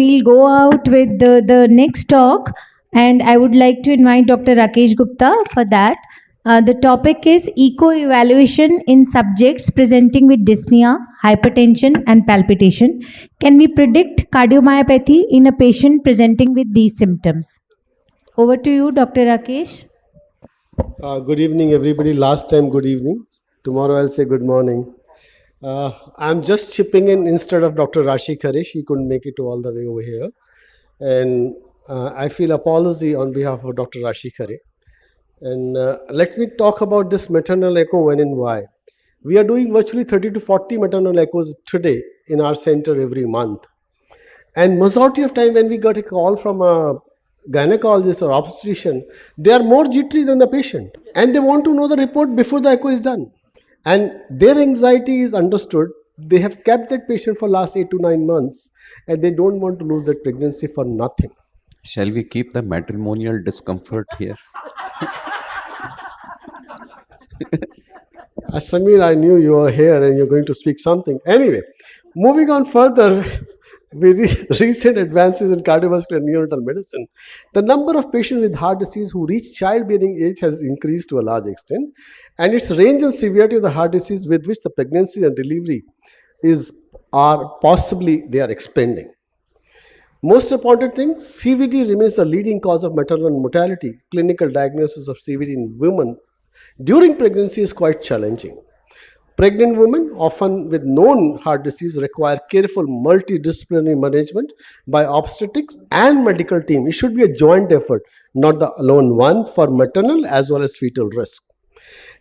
We'll go out with the next talk, and I would like to invite Dr. Rakesh Gupta for that. The topic is eco-evaluation in subjects presenting with dyspnea, hypertension, and palpitation. Can we predict cardiomyopathy in a patient presenting with these symptoms? Over to you, Dr. Rakesh. Good evening, everybody. Last time, good evening. Tomorrow, I'll say good morning. I'm just chipping in instead of Dr. Rashi Khare. She couldn't make it all the way over here. And I feel apology on behalf of Dr. Rashi Khare. And let me talk about this maternal echo when and why. We are doing virtually 30 to 40 maternal echoes today in our center every month. And majority of time when we got a call from a gynecologist or obstetrician, they are more jittery than the patient. And they want to know the report before the echo is done. And their anxiety is understood. They have kept that patient for last 8 to 9 months and they don't want to lose that pregnancy for nothing. Shall we keep the matrimonial discomfort here? Samir, I knew you were here and you're going to speak something. Anyway, moving on further, recent advances in cardiovascular and neonatal medicine, the number of patients with heart disease who reach childbearing age has increased to a large extent, and its range and severity of the heart disease with which the pregnancy and delivery they are expanding. Most important thing, CVD remains the leading cause of maternal mortality. Clinical diagnosis of CVD in women during pregnancy is quite challenging. Pregnant women, often with known heart disease, require careful multidisciplinary management by obstetrics and medical team. It should be a joint effort, not the alone one, for maternal as well as fetal risk.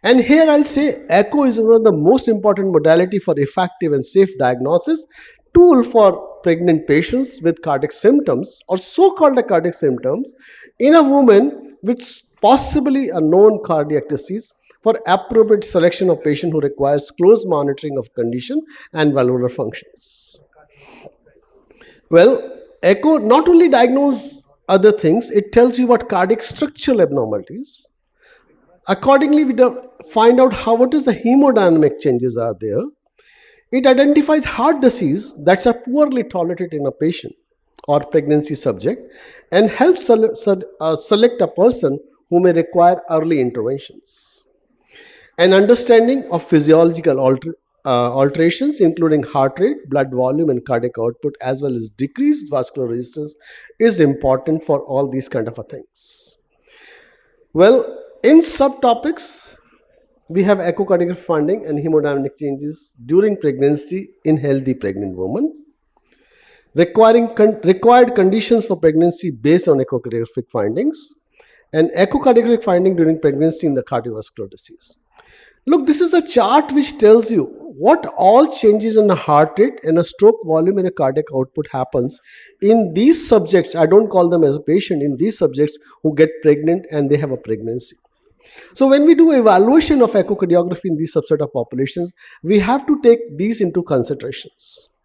And here I'll say echo is one of the most important modality for effective and safe diagnosis tool for pregnant patients with cardiac symptoms or so-called cardiac symptoms in a woman with possibly a known cardiac disease for appropriate selection of patient who requires close monitoring of condition and valvular functions. Well, echo not only diagnoses other things, it tells you what cardiac structural abnormalities. Accordingly, we find out what is the hemodynamic changes are there. It identifies heart disease that's are poorly tolerated in a patient or pregnancy subject and helps select a person who may require early interventions. An understanding of physiological alterations including heart rate, blood volume and cardiac output as well as decreased vascular resistance is important for all these kind of things. Well, in subtopics, we have echocardiography finding and hemodynamic changes during pregnancy in healthy pregnant women. Required conditions for pregnancy based on echocardiographic findings and echocardiographic finding during pregnancy in the cardiovascular disease. Look, this is a chart which tells you what all changes in the heart rate and a stroke volume and a cardiac output happens in these subjects. I don't call them as a patient, in these subjects who get pregnant and they have a pregnancy. So when we do evaluation of echocardiography in these subset of populations, we have to take these into considerations.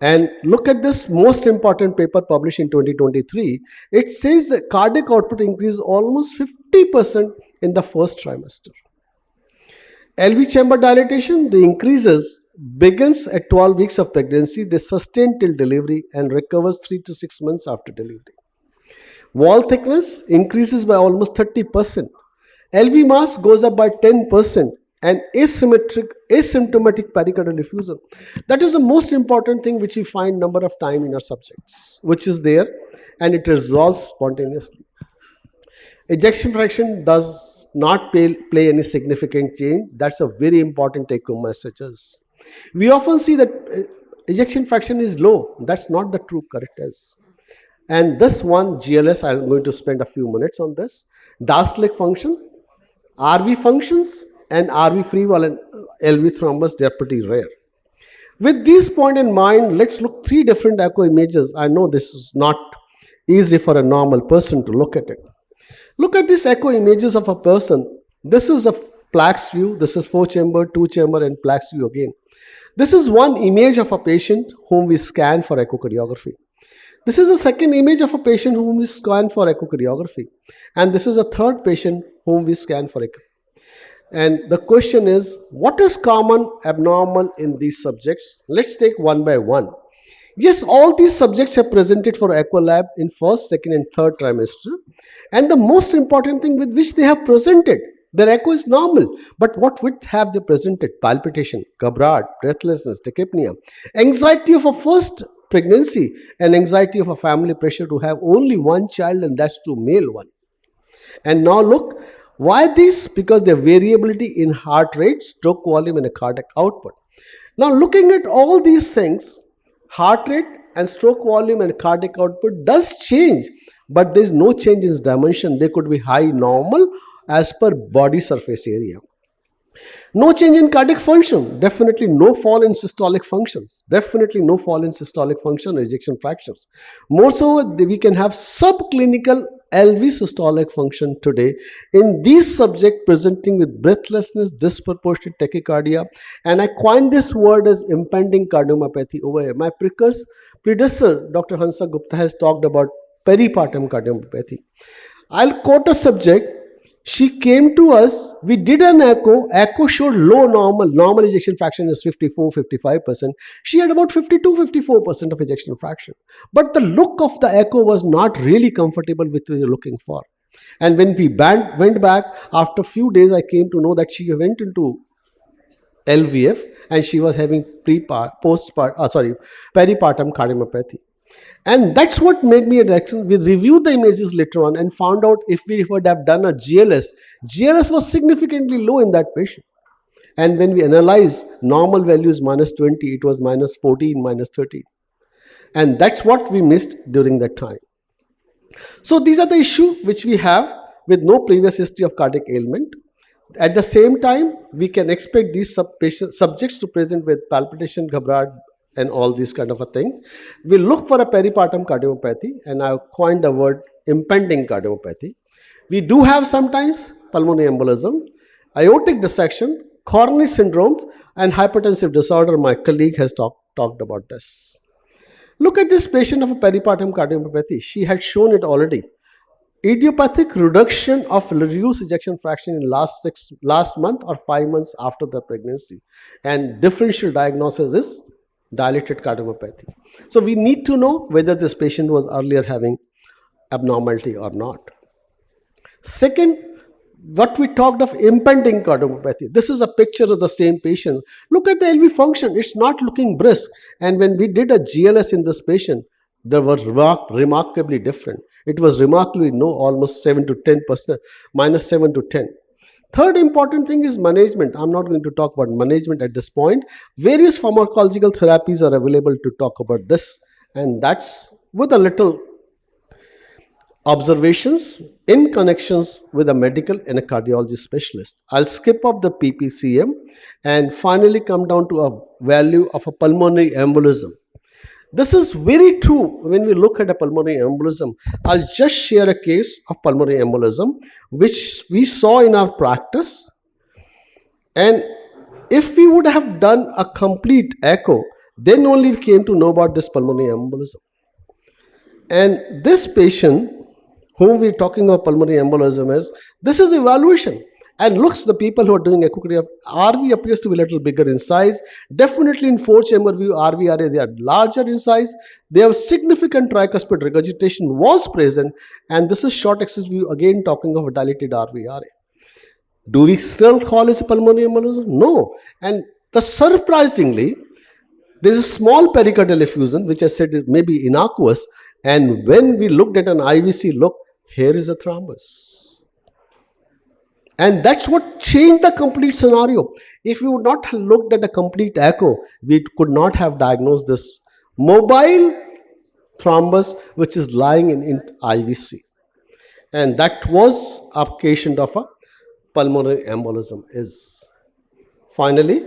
And look at this most important paper published in 2023. It says that cardiac output increased almost 50% in the first trimester. LV chamber dilatation, the increases begins at 12 weeks of pregnancy. They sustain till delivery and recovers 3 to 6 months after delivery. Wall thickness increases by almost 30%. LV mass goes up by 10% and asymptomatic pericardial effusion. That is the most important thing which we find number of time in our subjects, which is there and it resolves spontaneously. Ejection fraction does not play any significant change. That's a very important take-home messages. We often see that ejection fraction is low. That's not the true correct as. And this one, GLS, I'm going to spend a few minutes on this. Diastolic function, RV functions and RV free wall and LV thrombus, they are pretty rare. With these points in mind, let's look 3 different echo images. I know this is not easy for a normal person to look at it. Look at these echo images of a person. This is a plaques view. This is 4-chamber, 2-chamber and plaques view again. This is one image of a patient whom we scan for echocardiography. This is a second image of a patient whom we scan for echocardiography. And this is a third patient whom we scan for echo. And the question is, what is common abnormal in these subjects? Let's take one by one. Yes, all these subjects have presented for echo lab in first, second, and third trimester. And the most important thing with which they have presented, their echo is normal. But what width have they presented? Palpitation, gabrat, breathlessness, tachypnea, anxiety of a first pregnancy, and anxiety of a family pressure to have only one child, and that's to male one. And now look, why this? Because the variability in heart rate, stroke volume, and a cardiac output. Now looking at all these things, heart rate and stroke volume and cardiac output does change, but there is no change in dimension. They could be high normal as per body surface area. No change in cardiac function, definitely no fall in systolic functions, definitely no fall in systolic function, ejection fractions. More so, we can have subclinical LV systolic function today in these subjects presenting with breathlessness, disproportionate tachycardia, and I coined this word as impending cardiomyopathy over here. My predecessor, Dr. Hansa Gupta, has talked about peripartum cardiomyopathy. I'll quote a subject. She came to us, we did an echo showed low normal ejection fraction is 54-55%. She had about 52-54% of ejection fraction. But the look of the echo was not really comfortable with what you're looking for. And when we went back, after a few days, I came to know that she went into LVF and she was having peripartum cardiomyopathy. And that's what made me a direction. We reviewed the images later on and found out if we would have done a GLS was significantly low in that patient. And when we analyzed normal values -20, it was -14, -13. And that's what we missed during that time. So these are the issues which we have with no previous history of cardiac ailment. At the same time, we can expect these subjects to present with palpitation, gabrat, and all these kind of a things. We look for a peripartum cardiomyopathy, and I coined the word impending cardiomyopathy. We do have sometimes pulmonary embolism, aortic dissection, coronary syndromes, and hypertensive disorder. My colleague has talked about this. Look at this patient of a peripartum cardiomyopathy. She had shown it already. Idiopathic reduction of reduced ejection fraction in last month or 5 months after the pregnancy, and differential diagnosis is dilated cardiomyopathy. So we need to know whether this patient was earlier having abnormality or not. Second, what we talked of impending cardiomyopathy. This is a picture of the same patient. Look at the LV function. It's not looking brisk. And when we did a GLS in this patient, there was remarkably different. It was remarkably no, almost 7 to 10%, -7 to 10. Third important thing is management. I'm not going to talk about management at this point. Various pharmacological therapies are available to talk about this, and that's with a little observations in connections with a medical and a cardiology specialist. I'll skip off the PPCM and finally come down to a value of a pulmonary embolism. This is very true when we look at a pulmonary embolism. I'll just share a case of pulmonary embolism which we saw in our practice. And if we would have done a complete echo, then only we came to know about this pulmonary embolism. And this patient whom we're talking about pulmonary embolism is, this is evaluation. And looks, the people who are doing echocardiography, RV appears to be a little bigger in size. Definitely in 4-chamber view, RVRA, they are larger in size. They have significant tricuspid regurgitation was present. And this is short axis view, again talking of a dilated RVRA. Do we still call it a pulmonary embolism? No. And surprisingly, there is a small pericardial effusion, which I said may be innocuous. And when we looked at an IVC, look, here is a thrombus. And that's what changed the complete scenario. If we would not have looked at a complete echo, we could not have diagnosed this mobile thrombus which is lying in IVC. And that was a patient of a pulmonary embolism is. Finally,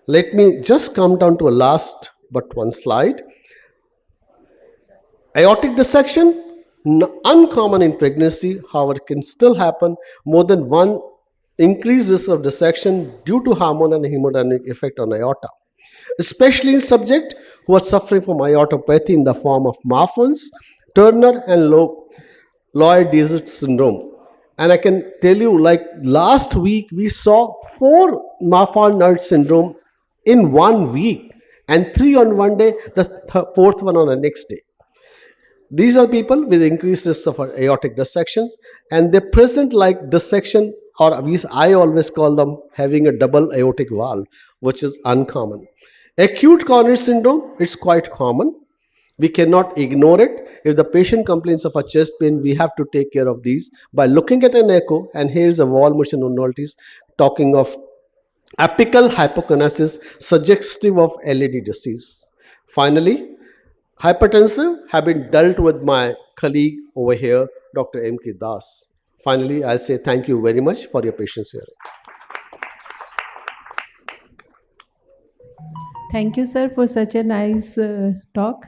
let me just come down to a last but one slide. Aortic dissection, uncommon in pregnancy, however, can still happen. More than one increased risk of dissection due to hormonal and hemodynamic effect on aorta, especially in subjects who are suffering from aortopathy in the form of Marfan's, Turner, and Lloyd-Dietz syndrome. And I can tell you, like last week, we saw 4 Marfan-Nerd syndrome in 1 week. and 3 on one day, the fourth one on the next day. These are people with increased risk of aortic dissections, and they present like dissection, or I always call them having a double aortic valve, which is uncommon. Acute coronary syndrome, it's quite common. We cannot ignore it. If the patient complains of a chest pain, we have to take care of these by looking at an echo, and here's a wall motion abnormalities talking of apical hypokinesis suggestive of LED disease. Finally, hypertensive have been dealt with my colleague over here, Dr. M.K. Das. Finally, I'll say thank you very much for your patience here. Thank you, sir, for such a nice talk.